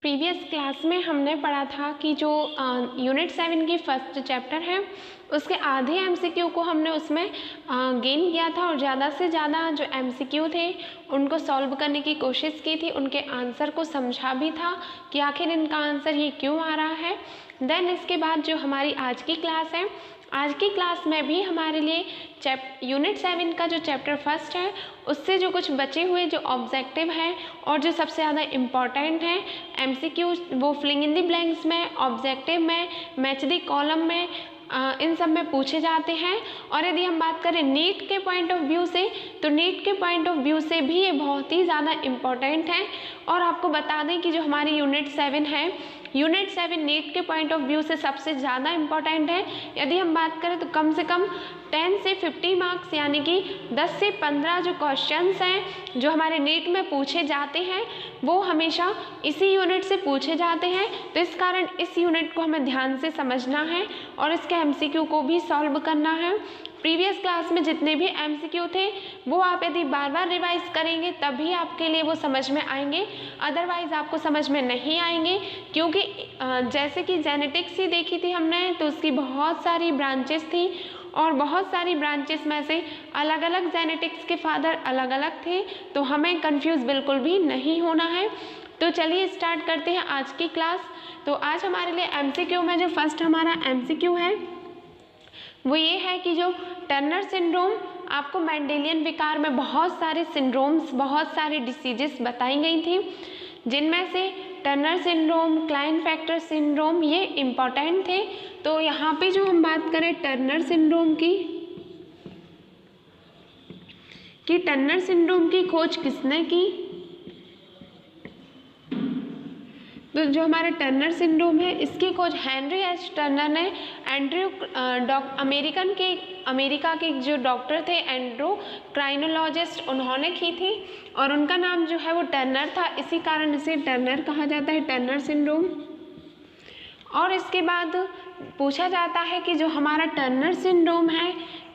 Previous class में हमने पढ़ा था कि जो यूनिट 7 की फर्स्ट चैप्टर है उसके आधे एमसीक्यू को हमने उसमें गेन किया था और ज़्यादा से ज़्यादा जो एमसीक्यू थे उनको सॉल्व करने की कोशिश की थी, उनके आंसर को समझा भी था कि आखिर इनका आंसर ये क्यों आ रहा है। देन इसके बाद जो हमारी आज की क्लास है, आज की क्लास में भी हमारे लिए यूनिट 7 का जो चैप्टर फर्स्ट है उससे जो कुछ बचे हुए जो ऑब्जेक्टिव हैं और जो सबसे ज़्यादा इम्पॉर्टेंट हैं एमसीक्यू, वो फिलिंग इन द ब्लैंक्स में, ऑब्जेक्टिव में, मैच द कॉलम में, इन सब में पूछे जाते हैं। और यदि हम बात करें नीट के पॉइंट ऑफ व्यू से, तो नीट के पॉइंट ऑफ व्यू से भी ये बहुत ही ज़्यादा इम्पॉर्टेंट है। और आपको बता दें कि जो हमारी यूनिट 7 है, यूनिट 7 नीट के पॉइंट ऑफ व्यू से सबसे ज़्यादा इम्पॉर्टेंट है। यदि हम बात करें तो कम से कम 10 से 50 मार्क्स यानी कि 10 से 15 जो क्वेश्चंस हैं जो हमारे नीट में पूछे जाते हैं वो हमेशा इसी यूनिट से पूछे जाते हैं। तो इस कारण इस यूनिट को हमें ध्यान से समझना है और इसके एमसीक्यू को भी सॉल्व करना है। प्रीवियस क्लास में जितने भी एमसीक्यू थे वो आप यदि बार बार रिवाइज करेंगे तभी आपके लिए वो समझ में आएंगे, अदरवाइज आपको समझ में नहीं आएंगे। क्योंकि जैसे कि जेनेटिक्स ही देखी थी हमने तो उसकी बहुत सारी ब्रांचेस थी और बहुत सारी ब्रांचेस में से अलग अलग जेनेटिक्स के फादर अलग अलग थे, तो हमें कंफ्यूज बिल्कुल भी नहीं होना है। तो चलिए स्टार्ट करते हैं आज की क्लास। तो आज हमारे लिए एमसीक्यू में जो फर्स्ट हमारा एमसीक्यू है वो ये है कि जो टर्नर सिंड्रोम, आपको मेंडेलियन विकार में बहुत सारे सिंड्रोम्स, बहुत सारे डिसीजेस बताई गई थी, जिनमें से टर्नर सिंड्रोम, क्लाइनफेल्टर सिंड्रोम ये इम्पॉर्टेंट थे। तो यहाँ पे जो हम बात करें टर्नर सिंड्रोम की, कि टर्नर सिंड्रोम की खोज किसने की, तो जो हमारा टर्नर सिंड्रोम है इसकी खोज हेनरी एच टर्नर ने, अमेरिका के जो डॉक्टर थे एंड्रोक्राइनोलॉजिस्ट, उन्होंने की थी और उनका नाम जो है वो टर्नर था, इसी कारण इसे टर्नर कहा जाता है, टर्नर सिंड्रोम। और इसके बाद पूछा जाता है कि जो हमारा टर्नर सिंड्रोम है,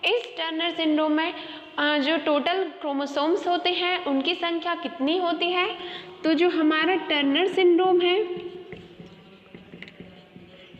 इस टर्नर सिंड्रोम में जो टोटल क्रोमोसोम्स होते हैं उनकी संख्या कितनी होती है। तो जो हमारा टर्नर सिंड्रोम है,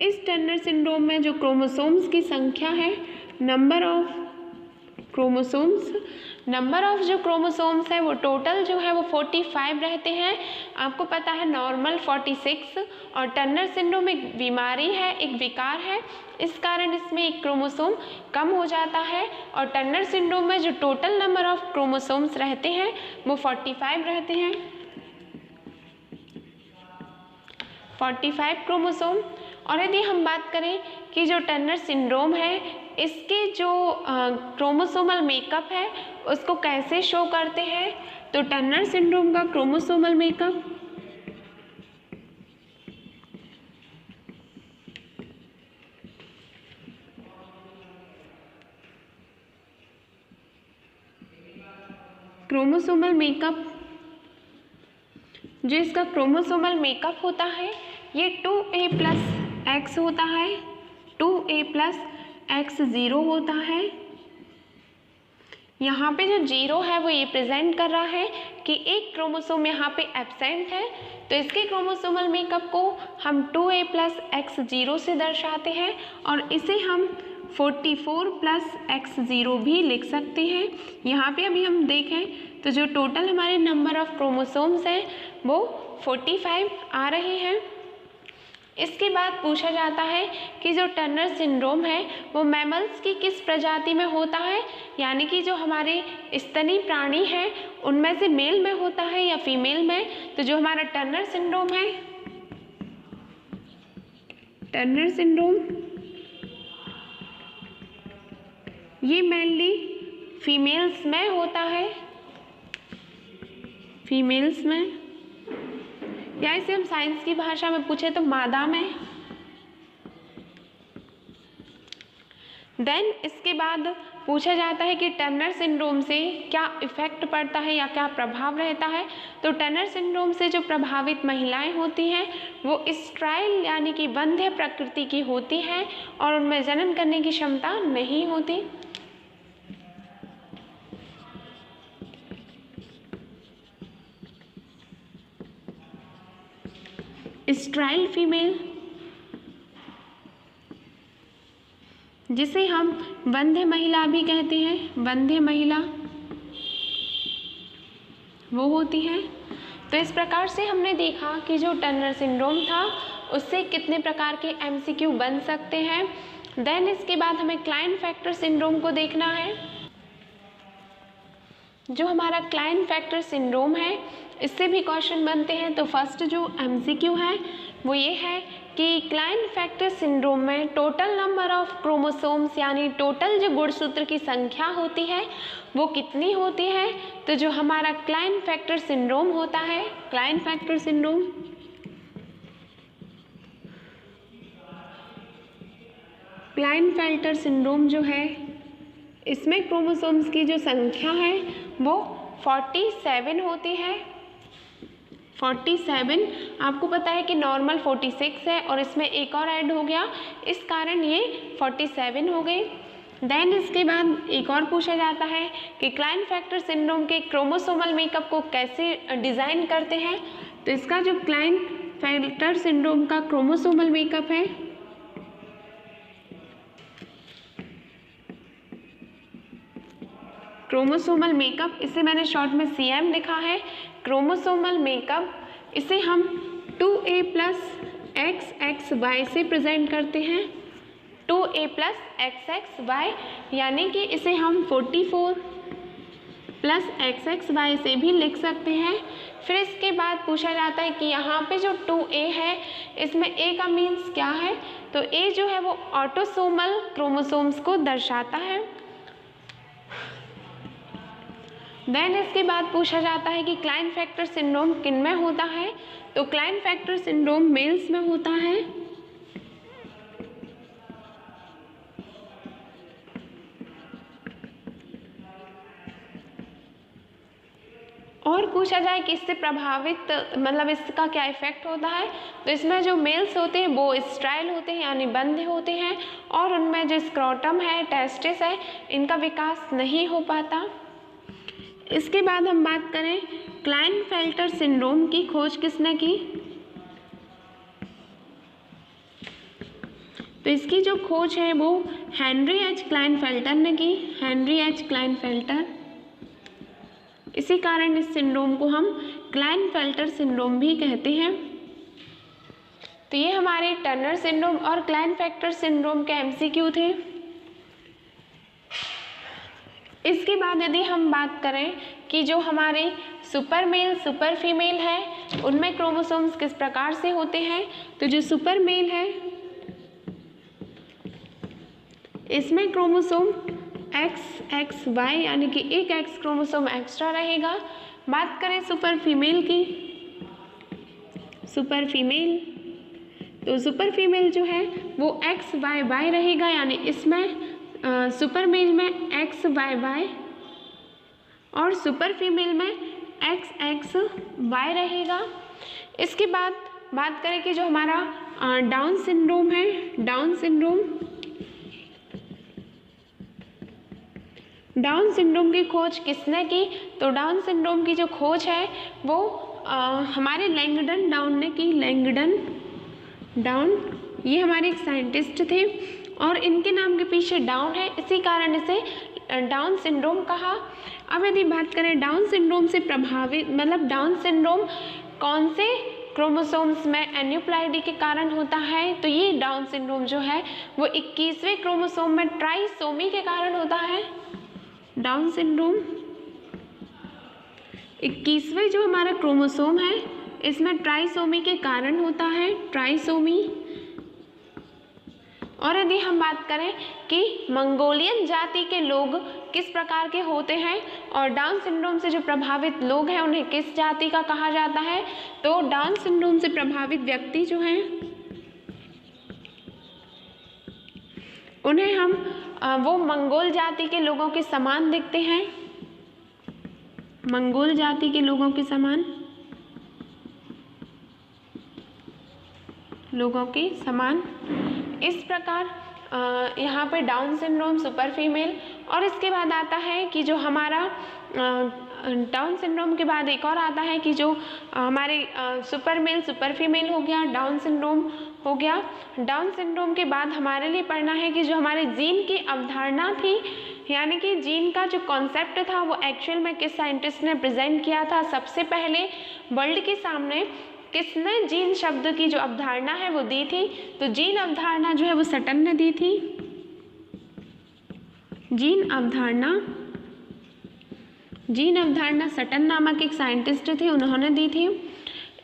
इस टर्नर सिंड्रोम में जो क्रोमोसोम्स की संख्या है, नंबर ऑफ जो क्रोमोसोम्स है वो टोटल जो है वो 45 रहते हैं। आपको पता है नॉर्मल 46, और टर्नर सिंड्रोम एक बीमारी है, एक विकार है, इस कारण इसमें एक क्रोमोसोम कम हो जाता है। और टर्नर सिंड्रोम में जो टोटल नंबर ऑफ क्रोमोसोम्स रहते हैं वो 45 रहते हैं, 45 क्रोमोसोम। और यदि हम बात करें कि जो टर्नर सिंड्रोम है इसके जो क्रोमोसोमल मेकअप है उसको कैसे शो करते हैं, तो टर्नर सिंड्रोम का क्रोमोसोमल मेकअप जो इसका क्रोमोसोमल मेकअप होता है ये 2a+X होता है, 2a+X0 होता है। यहाँ पे जो 0 है वो ये प्रेजेंट कर रहा है कि एक क्रोमोसोम यहाँ पे एब्सेंट है, तो इसके क्रोमोसोमल मेकअप को हम 2a+X0 से दर्शाते हैं और इसे हम 44+X0 भी लिख सकते हैं। यहाँ पे अभी हम देखें तो जो टोटल हमारे नंबर ऑफ क्रोमोसोम्स हैं वो 45 आ रहे हैं। इसके बाद पूछा जाता है कि जो टर्नर सिंड्रोम है वो मैमल्स की किस प्रजाति में होता है, यानी कि जो हमारे स्तनी प्राणी हैं उनमें से मेल में होता है या फीमेल में। तो जो हमारा टर्नर सिंड्रोम है, टर्नर सिंड्रोम ये मेनली फीमेल्स में होता है, फीमेल्स में, या इसे हम साइंस की भाषा में पूछे तो मादा में। देन इसके बाद पूछा जाता है कि टर्नर सिंड्रोम से क्या इफेक्ट पड़ता है या क्या प्रभाव रहता है। तो टर्नर सिंड्रोम से जो प्रभावित महिलाएं होती हैं वो स्टेराइल यानी कि बंध्य प्रकृति की होती हैं और उनमें जन्म करने की क्षमता नहीं होती। स्टेराइल फीमेल, जिसे हम वंध्य महिला भी कहते हैं, वंध्य महिला वो होती है। तो इस प्रकार से हमने देखा कि जो टर्नर सिंड्रोम था उससे कितने प्रकार के एमसीक्यू बन सकते हैं। देन इसके बाद हमें क्लाइनफेक्टर सिंड्रोम को देखना है। जो हमारा क्लाइनफेक्टर सिंड्रोम है इससे भी क्वेश्चन बनते हैं। तो फर्स्ट जो एमसीक्यू है वो ये है कि क्लाइनफेक्टर सिंड्रोम में टोटल नंबर ऑफ क्रोमोसोम्स यानी टोटल जो गुणसूत्र की संख्या होती है वो कितनी होती है। तो जो हमारा क्लाइनफेक्टर सिंड्रोम होता है, क्लाइनफेक्टर सिंड्रोम क्लाइनफेल्टर सिंड्रोम जो है इसमें क्रोमोसोम्स की जो संख्या है वो 47 होती है। 47, आपको पता है कि नॉर्मल 46 है और इसमें एक और ऐड हो गया, इस कारण ये 47 हो गई। देन इसके बाद एक और पूछा जाता है कि क्लाइनफेक्टर सिंड्रोम के क्रोमोसोमल मेकअप को कैसे डिज़ाइन करते हैं। तो इसका जो क्लाइनफेक्टर सिंड्रोम का क्रोमोसोमल मेकअप है क्रोमोसोमल मेकअप, इसे मैंने शॉर्ट में CM लिखा है। क्रोमोसोमल मेकअप इसे हम 2A + XXY से प्रेजेंट करते हैं। 2A + XXY यानी कि इसे हम 44 + XXY से भी लिख सकते हैं। फिर इसके बाद पूछा जाता है कि यहाँ पे जो 2A है इसमें A का मीन्स क्या है। तो A जो है वो ऑटोसोमल क्रोमोसोम्स को दर्शाता है। देन इसके बाद पूछा जाता है कि क्लाइनफेक्टर सिंड्रोम किन में होता है। तो क्लाइनफेक्टर सिंड्रोम मेल्स में होता है। और पूछा जाए कि इससे प्रभावित मतलब इसका क्या इफेक्ट होता है। तो इसमें जो मेल्स होते हैं वो स्टेराइल होते हैं यानी बंद होते हैं और उनमें जो स्क्रोटम है, टेस्टिस है, इनका विकास नहीं हो पाता। इसके बाद हम बात करें क्लाइनफेल्टर सिंड्रोम की खोज किसने की। तो इसकी जो खोज है वो हेनरी एच क्लाइनफेल्टर ने की, हेनरी एच क्लाइनफेल्टर। इसी कारण इस सिंड्रोम को हम क्लाइनफेल्टर सिंड्रोम भी कहते हैं। तो ये हमारे टर्नर सिंड्रोम और क्लाइनफेक्टर सिंड्रोम के एमसीक्यू थे। इसके बाद यदि हम बात करें कि जो हमारे सुपर मेल सुपर फीमेल है उनमें क्रोमोसोम्स किस प्रकार से होते हैं। तो जो सुपर मेल है इसमें क्रोमोसोम XXY यानी कि एक X क्रोमोसोम एक्स्ट्रा रहेगा। बात करें सुपर फीमेल की, सुपर फीमेल, तो सुपर फीमेल जो है वो XYY रहेगा यानी इसमें सुपर मेल में XYY और सुपर फीमेल में XXY रहेगा। इसके बाद बात करें कि जो हमारा डाउन सिंड्रोम है, डाउन सिंड्रोम, डाउन सिंड्रोम की खोज किसने की। तो डाउन सिंड्रोम की जो खोज है वो हमारे लैंगडन डाउन ने की। लैंगडन डाउन ये हमारे एक साइंटिस्ट थे और इनके नाम के पीछे डाउन है, इसी कारण इसे डाउन सिंड्रोम कहा। अब यदि बात करें डाउन सिंड्रोम से प्रभावित मतलब डाउन सिंड्रोम कौन से क्रोमोसोम्स में एन्यूप्लाइडी के कारण होता है। तो ये डाउन सिंड्रोम जो है वो 21वें क्रोमोसोम में ट्राइसोमी के कारण होता है। डाउन सिंड्रोम 21वें जो हमारा क्रोमोसोम है इसमें ट्राइसोमी के कारण होता है, ट्राइसोमी। और यदि हम बात करें कि मंगोलियन जाति के लोग किस प्रकार के होते हैं और डाउन सिंड्रोम से जो प्रभावित लोग हैं उन्हें किस जाति का कहा जाता है। तो डाउन सिंड्रोम से प्रभावित व्यक्ति जो हैं उन्हें हम वो मंगोल जाति के लोगों के समान दिखते हैं, मंगोल जाति के लोगों के समान, लोगों के समान। इस प्रकार यहाँ पे डाउन सिंड्रोम, सुपर फीमेल और इसके बाद आता है कि जो हमारा डाउन सिंड्रोम के बाद एक और आता है कि जो हमारे सुपर मेल सुपर फीमेल हो गया, डाउन सिंड्रोम हो गया। डाउन सिंड्रोम के बाद हमारे लिए पढ़ना है कि जो हमारे जीन की अवधारणा थी, यानी कि जीन का जो कॉन्सेप्ट था वो एक्चुअल में किस साइंटिस्ट ने प्रेजेंट किया था। सबसे पहले वर्ल्ड के सामने किसने जीन शब्द की जो अवधारणा है वो दी थी? तो जीन अवधारणा जो है वो सटन ने दी थी। जीन अवधारणा सटन नामक एक साइंटिस्ट थे, उन्होंने दी थी।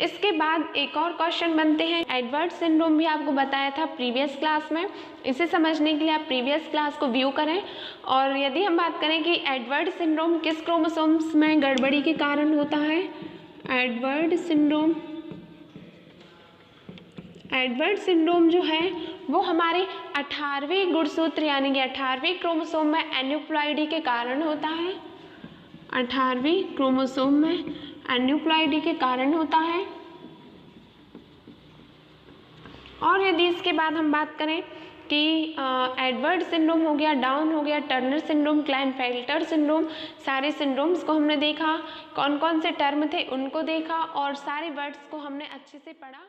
इसके बाद एक और क्वेश्चन बनते हैं, एडवर्ड सिंड्रोम भी आपको बताया था प्रीवियस क्लास में। इसे समझने के लिए आप प्रीवियस क्लास को व्यू करें। और यदि हम बात करें कि एडवर्ड सिंड्रोम किस क्रोमोसोम्स में गड़बड़ी के कारण होता है, एडवर्ड सिंड्रोम जो है वो हमारे 18वें गुणसूत्र यानी कि 18वें क्रोमोसोम में एन्यूप्लॉइडी के कारण होता है। 18वें क्रोमोसोम में एन्यूप्लॉइडी के कारण होता है। और यदि इसके बाद हम बात करें कि एडवर्ड सिंड्रोम हो गया, डाउन हो गया, टर्नर सिंड्रोम, क्लाइनफेल्टर सिंड्रोम, सारे सिंड्रोम्स को हमने देखा, कौन कौन से टर्म थे उनको देखा और सारे वर्ड्स को हमने अच्छे से पढ़ा।